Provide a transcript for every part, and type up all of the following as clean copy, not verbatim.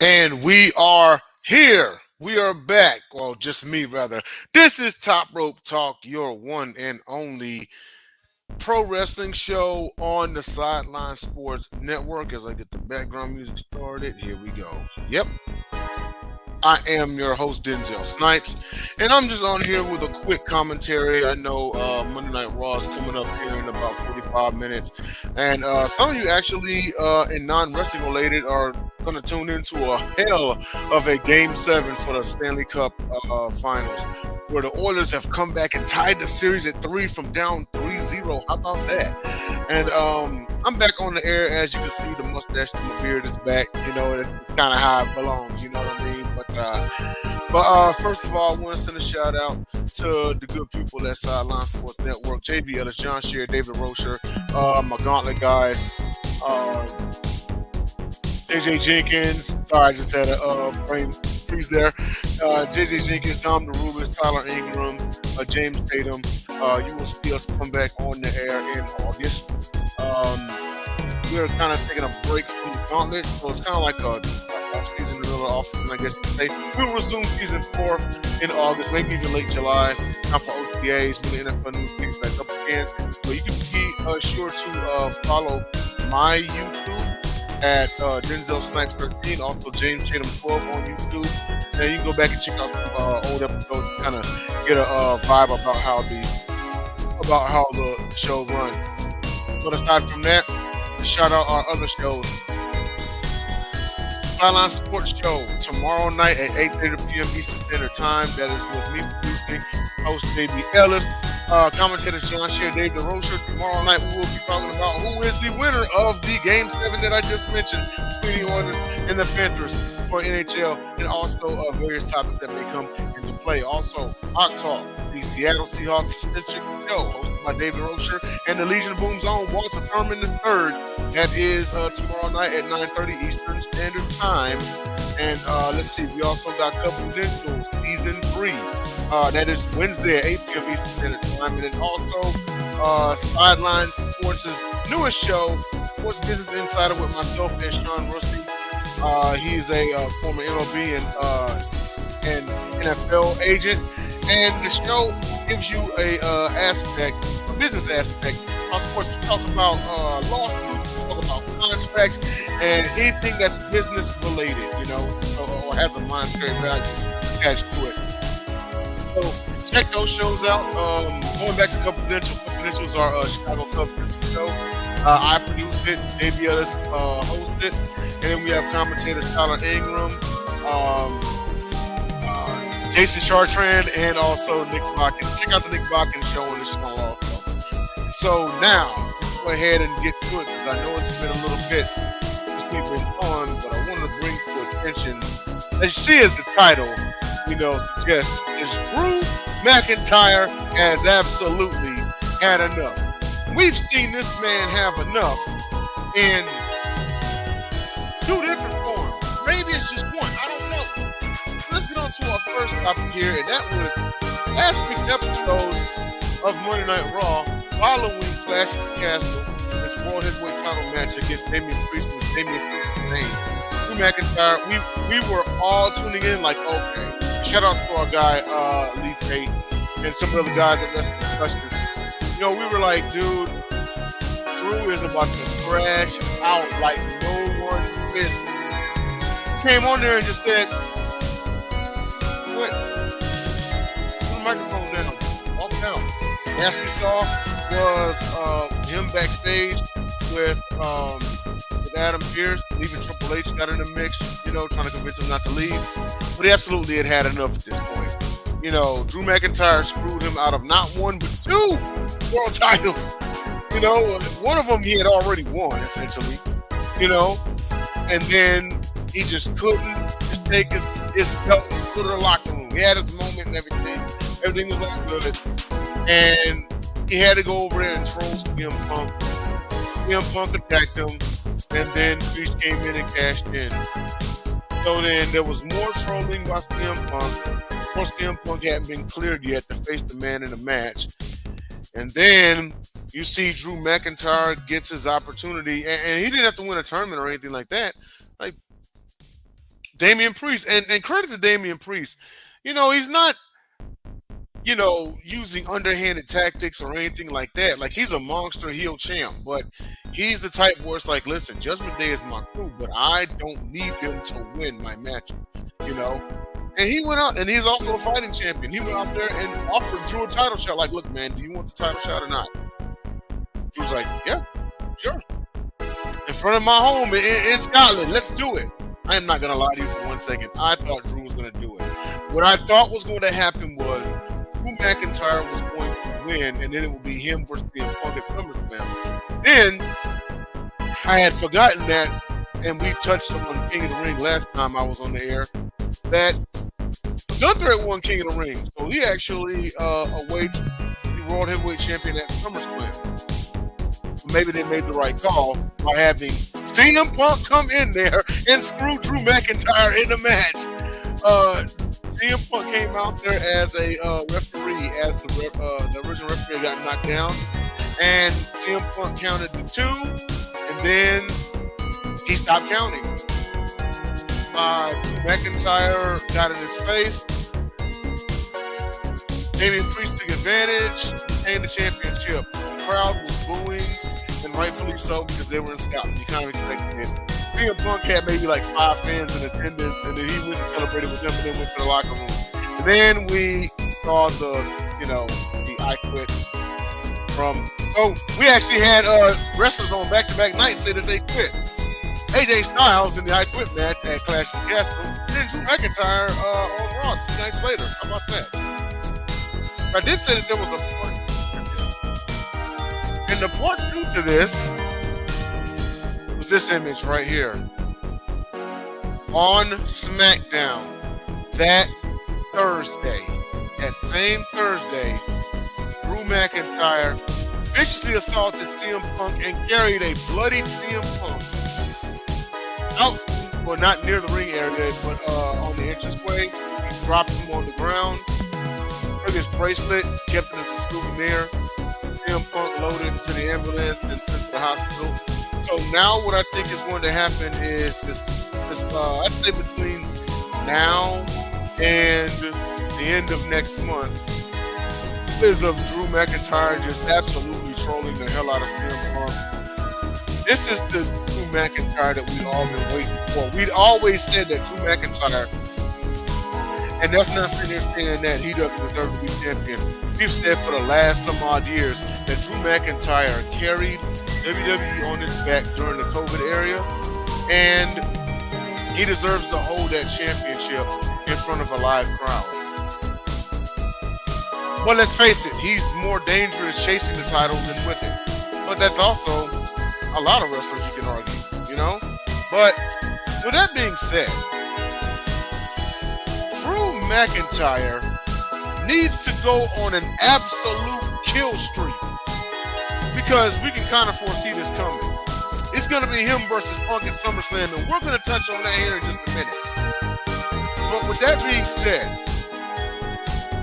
And we are here. We are back. Well, just me, rather. This is Top Rope Talk, your one and only pro wrestling show on the Sideline Sports Network. As I get the background music started, here we go. Yep, I am your host, Denzel Snipes, and I'm just on here with a quick commentary. I know Monday Night Raw is coming up here in about 45 minutes, and some of you actually, in non-wrestling related, are going to tune into a hell of a Game 7 for the Stanley Cup Finals, where the Oilers have come back and tied the series at 3 from down 3-0. How about that? And I'm back on the air. As you can see, the mustache to my beard is back. You know, it's kind of how it belongs. You know what I mean? But first of all, I want to send a shout out to the good people at Sideline Sports Network: JB Ellis, John Shear, David Rocher, my Gauntlet guys, JJ Jenkins. Sorry, I just had a brain freeze there. JJ Jenkins, Tom DeRubis, Tyler Ingram, James Tatum. You will see us come back on the air in August. We're kind of taking a break from the Gauntlet, so it's kind of like a off-season, middle of off-season, I guess you could say. We'll resume season 4 in August, maybe even late July. Time for OTAs when the NFL news picks back up again. So you can be sure to follow my YouTube at Denzel Snipes 13, also James Tatum 12 on YouTube. And you can go back and check out some old episodes to kind of get a vibe about how the show runs. But aside from that, shout out our other shows. Sideline Sports Show tomorrow night at 8:30 p.m. Eastern Standard Time. That is with me producing, host JB Ellis, commentators John Shear, David Rocher. Tomorrow night we will be talking about who is the winner of the Game 7 that I just mentioned between the Oilers and the Panthers for NHL, and also various topics that may come into play. Also, Hot Talk, the Seattle Seahawks Centric Show, hosted by David Rocher, and the Legion of Boom's own Walter Thurman III. That is tomorrow night at 9:30 Eastern Standard Time. And let's see, we also got Confidential Season 3. That is Wednesday at 8 p.m. Eastern Standard Time. And then also Sideline Sports' newest show, Sports Business Insider, with myself and Sean Rusty. He's a former MLB and NFL agent. And the show gives you a business aspect on sports. We talk about lawsuits, we talk about contracts, and anything that's business related, you know, or has a monetary value attached to it. So check those shows out. Going back to Confidential is our Chicago Cubs show. I produced it, JB Ellis hosted, and then we have commentators Tyler Ingram, Jason Chartrand, and also Nick Bakken. Check out the Nick Bakken show on the show also. So now, let's go ahead and get to it, because I know it's been a little bit since we've been on, but I want to bring to attention, as she is the title, you know, suggests, is Drew McIntyre has absolutely had enough. We've seen this man have enough in 2 different forms. Maybe it's just one. I don't know. Let's get on to our first topic here, and that was last week's episode of Monday Night Raw, following Clash of the Castle, this World Heavyweight title match against Damian Priest with Damian Priest's name. Drew McIntyre, we were all tuning in like, okay. Shout out to our guy, Lee Tate, and some of the guys at Wrestling Discussions. You know, we were like, dude, Drew is about to crash out like no one's business. Came on there and just said, what? Put the microphone down. Walk down. Last we saw was him backstage with Adam Pearce, leaving Triple H, got in the mix, you know, trying to convince him not to leave. But he absolutely had enough at this point. You know, Drew McIntyre screwed him out of not 1 but 2 world titles. You know, one of them he had already won, essentially. You know, and then he just couldn't just take his belt and put it in the locker room. He had his moment and everything. Everything was all good. And he had to go over there and troll CM Punk. CM Punk attacked him, and then Priest came in and cashed in. So then there was more trolling by CM Punk. Of course, CM Punk hadn't been cleared yet to face the man in the match. And then you see Drew McIntyre gets his opportunity, and he didn't have to win a tournament or anything like that. Like, Damian Priest, and credit to Damian Priest. He's not, using underhanded tactics or anything like that. Like, he's a monster heel champ, but he's the type where it's like, listen, Judgment Day is my crew, but I don't need them to win my matches, you know? And he went out, and he's also a fighting champion. He went out there and offered Drew a title shot. Like, look, man, do you want the title shot or not? Drew's like, yeah, sure. In front of my home in Scotland, let's do it. I am not going to lie to you for 1 second. I thought Drew was going to do it. What I thought was going to happen was Drew McIntyre was going to win, and then it would be him versus CM Punk at SummerSlam. Then, I had forgotten that, and we touched on King of the Ring last time I was on the air, that Gunther had won King of the Ring. So he actually awaits the World Heavyweight Champion at SummerSlam. Maybe they made the right call by having CM Punk come in there and screw Drew McIntyre in the match. CM Punk came out there as a referee, as the original referee got knocked down, and CM Punk counted to 2, and then he stopped counting. Drew McIntyre got in his face. Damian Priest took advantage, retained the championship. The crowd was booing, and rightfully so, because they were in Scotland. You kind of expected it. CM Punk had maybe like 5 fans in attendance, and then he went and celebrated with them, and then went to the locker room. And then we saw the I Quit from. So we actually had wrestlers on back-to-back nights say that they quit. AJ Styles in the I Quit match at Clash of the Castle, and then Drew McIntyre on Raw 2 nights later. How about that? I did say that there was a part 2 to this. And the part 2 to this was this image right here. On SmackDown that Thursday, that same Thursday, Drew McIntyre viciously assaulted CM Punk and carried a bloodied CM Punk out, well, not near the ring area, but on the entranceway. He dropped him on the ground, took his bracelet, kept it as a souvenir. CM Punk loaded into the ambulance and sent to the hospital. So now what I think is going to happen is this I'd say between now and the end of next month, is of Drew McIntyre just absolutely trolling the hell out of CM Punk. This is the Drew McIntyre that we've all been waiting for. We'd always said that Drew McIntyre, and that's not sitting there saying that he doesn't deserve to be champion. We've said for the last some odd years that Drew McIntyre carried WWE on his back during the COVID era, and he deserves to hold that championship in front of a live crowd. But let's face it, he's more dangerous chasing the title than with it. But that's also a lot of wrestlers, you can argue, you know? But with that being said, Drew McIntyre needs to go on an absolute kill streak, because we can kind of foresee this coming. It's going to be him versus Punk at SummerSlam, and we're going to touch on that here in just a minute. But with that being said,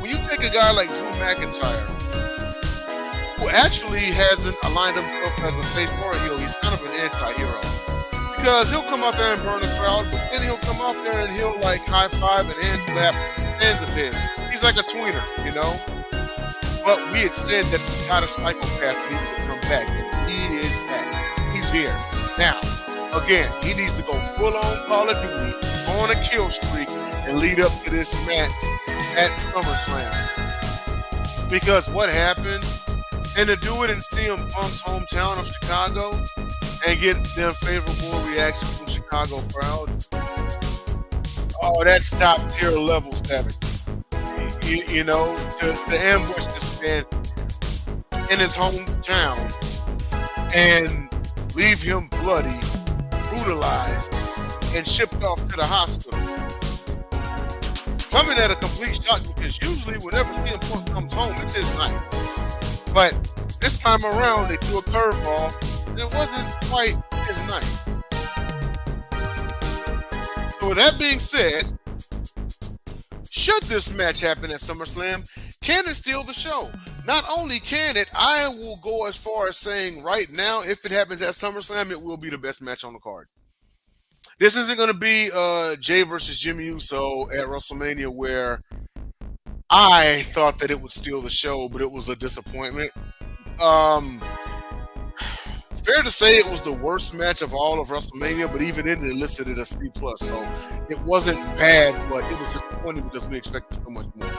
when you take a guy like Drew McIntyre, who actually hasn't aligned himself as a face or a heel, he's kind of an anti-hero. Because he'll come out there and burn the crowd, but then he'll come out there and he'll like high-five and hand clap fans of his. He's like a tweener, you know? But we had said that the Scottish psychopath needed to come back, and he is back. He's here. Now, again, he needs to go full-on Call of Duty on a kill streak and lead up to this match at SummerSlam. Because what happened, and to do it in CM Punk's hometown of Chicago and get them favorable reaction from Chicago crowd, oh, that's top tier level savage. You know, to ambush this man in his hometown and leave him bloody, brutalized, and shipped off to the hospital. Coming at a complete shock, because usually whenever CM Punk comes home, it's his night. But this time around, they threw a curveball, and it wasn't quite his night. So with that being said, should this match happen at SummerSlam, can it steal the show? Not only can it, I will go as far as saying right now, if it happens at SummerSlam, it will be the best match on the card. This isn't going to be Jay versus Jimmy Uso at WrestleMania, where I thought that it would steal the show, but it was a disappointment. Um, Fair to say it was the worst match of all of WrestleMania, but even then it listed it as C plus. So it wasn't bad, but it was disappointing because we expected so much more.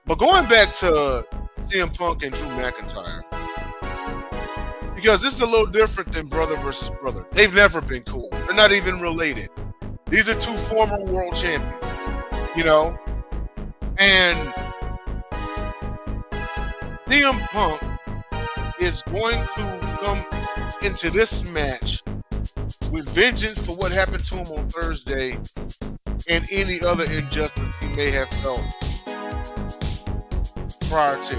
But going back to CM Punk and Drew McIntyre, because this is a little different than brother versus brother. They've never been cool. They're not even related. These are two former world champions, you know? And CM Punk is going to come into this match with vengeance for what happened to him on Thursday and any other injustice he may have felt prior to.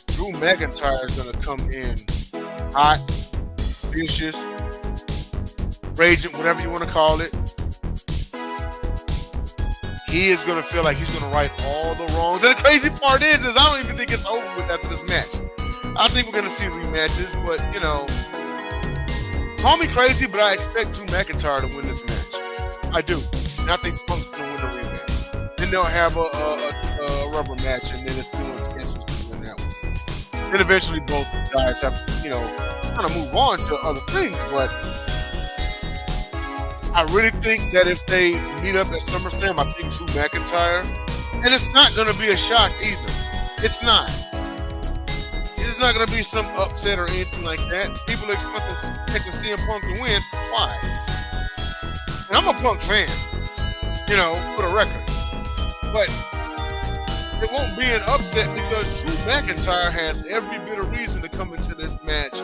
Drew McIntyre is going to come in hot, vicious, raging, whatever you want to call it. He is going to feel like he's going to right all the wrongs. And the crazy part is I don't even think it's over with after this match. I think we're going to see rematches, but, you know, call me crazy, but I expect Drew McIntyre to win this match. I do. And I think Punk's going to win the rematch. Then they'll have a rubber match, and then it's doing chances to win that one. Then eventually both guys have to, you know, kind of move on to other things, but I really think that if they meet up at SummerSlam, I think Drew McIntyre, and it's not going to be a shock either. It's not. It's not going to be some upset or anything like that. People are expecting CM Punk to win. Why? And I'm a Punk fan, you know, for the record. But it won't be an upset because Drew McIntyre has every bit of reason to come into this match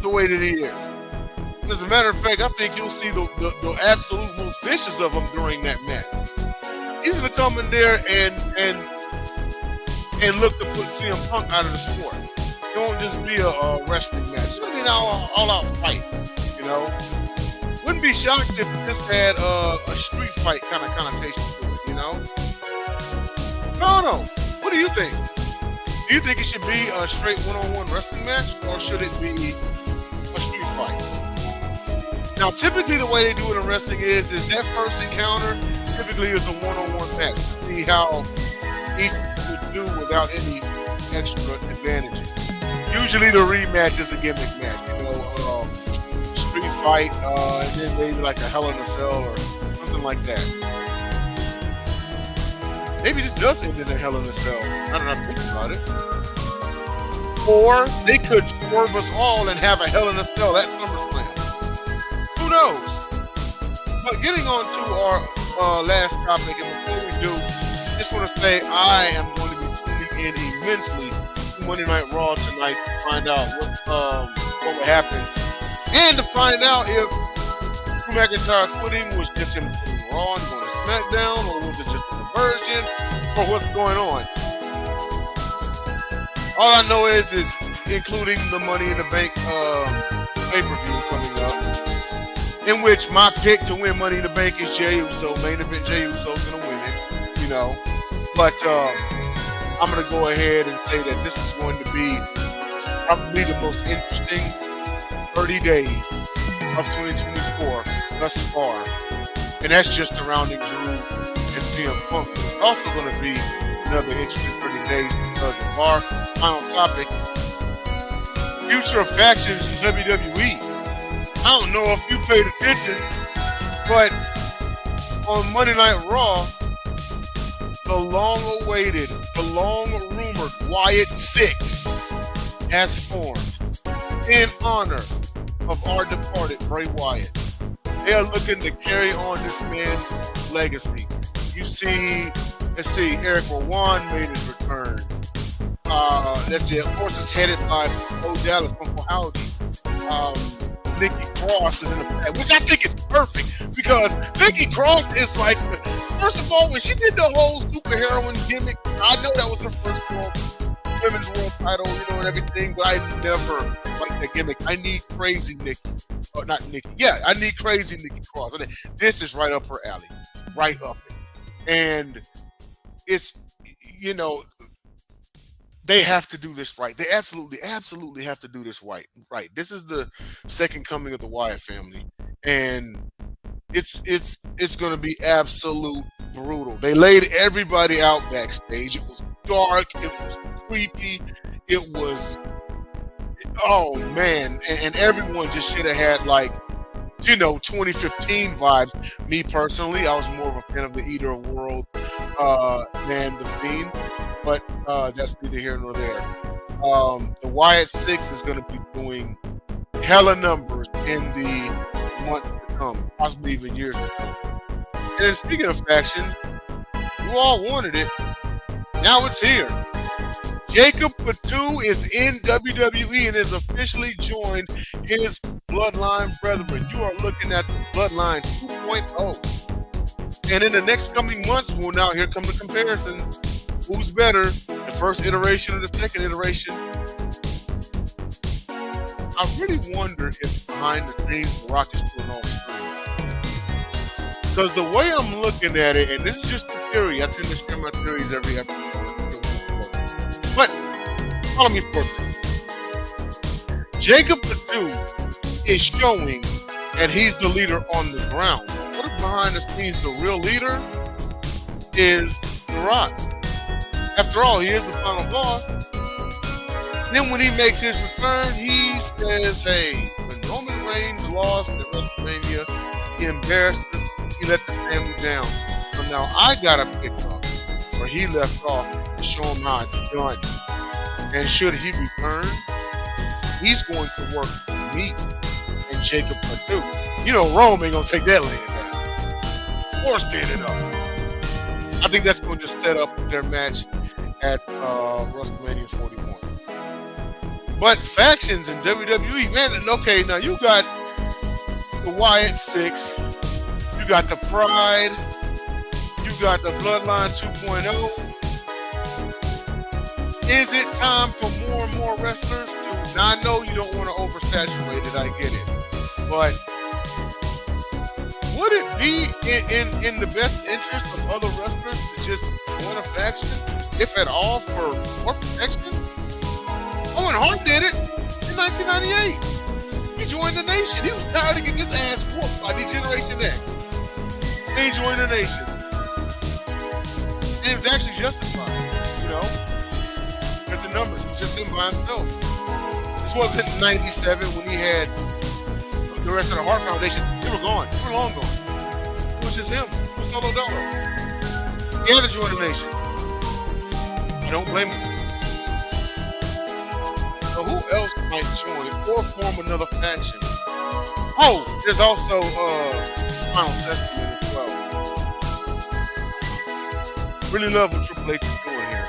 the way that he is. As a matter of fact, I think you'll see the absolute most vicious of them during that match. He's going to come in there and look to put CM Punk out of the sport. It won't just be a wrestling match. It's going to be an all-out fight, you know? Wouldn't be shocked if this had a street fight kind of connotation to it, you know? No. What do you think? Do you think it should be a straight one-on-one wrestling match, or should it be a street fight? Now, typically the way they do it in wrestling is that first encounter typically is a one-on-one match to see how each would do without any extra advantages. Usually the rematch is a gimmick match, you know, street fight, and then maybe like a Hell in a Cell or something like that. Maybe this does end in a Hell in a Cell. I don't know how to think about it. Or they could swerve us all and have a Hell in a Cell at SummerSlam. Who knows? But getting on to our last topic, and before we do, just want to say I am going to be tuning in immensely to Monday Night Raw tonight to find out what would happen, and to find out if Drew McIntyre quitting was just him doing Raw and going to SmackDown, or was it just a diversion, or what's going on. All I know is including the Money in the Bank pay-per-view coming up, in which my pick to win Money in the Bank is Jey Uso. Main event, Jey Uso's going to win it, you know. But I'm going to go ahead and say that this is going to be probably the most interesting 30 days of 2024 thus far. And that's just surrounding Drew and CM Punk. It's also going to be another interesting 30 days because of our final topic, future of factions in WWE. I don't know if you paid attention, but on Monday Night Raw, the long-awaited, the long-rumored Wyatt Six has formed in honor of our departed Bray Wyatt. They are looking to carry on this man's legacy. You see, let's see, Eric Rowan made his return. Let's see, of course, it's headed by Bo Dallas, Uncle Howdy. Nikki Cross is in the back, which I think is perfect because Nikki Cross is like, first of all, when she did the whole superheroine gimmick, I know that was her first women's world title, you know, and everything, but I never liked that gimmick. I need crazy Nikki. Oh, not Nikki. Yeah, I need crazy Nikki Cross. I mean, this is right up her alley. Right up it. And it's, you know, they have to do this right. They absolutely have to do this right. Right. This is the second coming of the Wyatt family, and it's going to be absolute brutal. They laid everybody out backstage. It was dark. It was creepy. It was, oh man, and everyone just should have had, like, 2015 vibes. Me personally, I was more of a fan of the Eater of Worlds than the Fiend, but that's neither here nor there. The Wyatt Six is going to be doing hella numbers in the months to come, possibly even years to come. And then speaking of factions, you all wanted it. Now it's here. Jacob Patu is in WWE and has officially joined his Bloodline brethren. You are looking at the Bloodline 2.0. And in the next coming months, well, now here come the comparisons. Who's better, the first iteration or the second iteration? I really wonder if behind the scenes, The Rock is doing all strings. Because the way I'm looking at it, and this is just a theory, I tend to share my theories every episode. But follow me for a second. Jacob Patu is showing that he's the leader on the ground. What if behind the scenes the real leader is The Rock? After all, he is the final boss. Then when he makes his return, he says, hey, when Roman Reigns lost at WrestleMania, he embarrassed us, he let the family down. So now I gotta pick up where he left off to show him how it's done. And should he return, he's going to work with me and Jacob Patu. Rome ain't gonna take that laying down or stand it up. I think that's going to set up their match at WrestleMania 41. But factions in WWE, man, okay, now you got the Wyatt Six, you got the Pride, you got the Bloodline 2.0. Is it time for more and more wrestlers to? Now I know you don't want to oversaturate it, I get it, but would it be in the best interest of other wrestlers to just join a faction, if at all, for more protection? Owen Hart did it in 1998. He joined the Nation. He was tired of getting his ass whooped by Degeneration X. He joined the Nation. And it was actually justified, with the numbers. It was just him by himself. This wasn't 97 when he had the rest of the Hart Foundation. They were gone. They were long gone. It was just him. It was Solo Dolo. He had to join the Nation. You don't blame him. So who else might join or form another faction? Oh, there's also Final Testament as well. Really love what Triple H is doing here.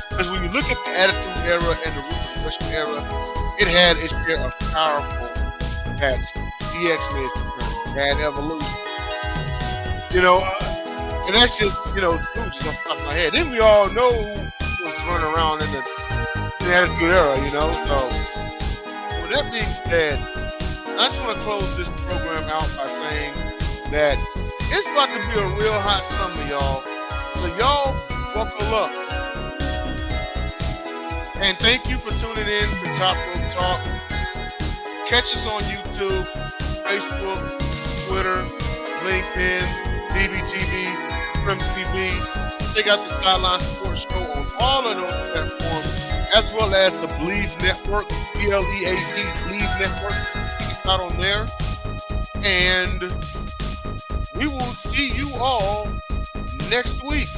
Because when you look at the Attitude Era and the Ruthless Aggression Era, it had its share of powerful patches. DX made some bad evolution. And that's just, just off the top of my head. Then we all know who was running around in the Attitude Era, So, with that being said, I just want to close this program out by saying that it's about to be a real hot summer, y'all. So, y'all, buckle up. And thank you for tuning in to Top Rope Talk. Catch us on YouTube, Facebook, Twitter, LinkedIn, BBTV, Prim TV. Check out the Sideline Sports Show on all of those platforms, as well as the Believe Network, BLEAV, Believe Network. Check us out on there. And we will see you all next week.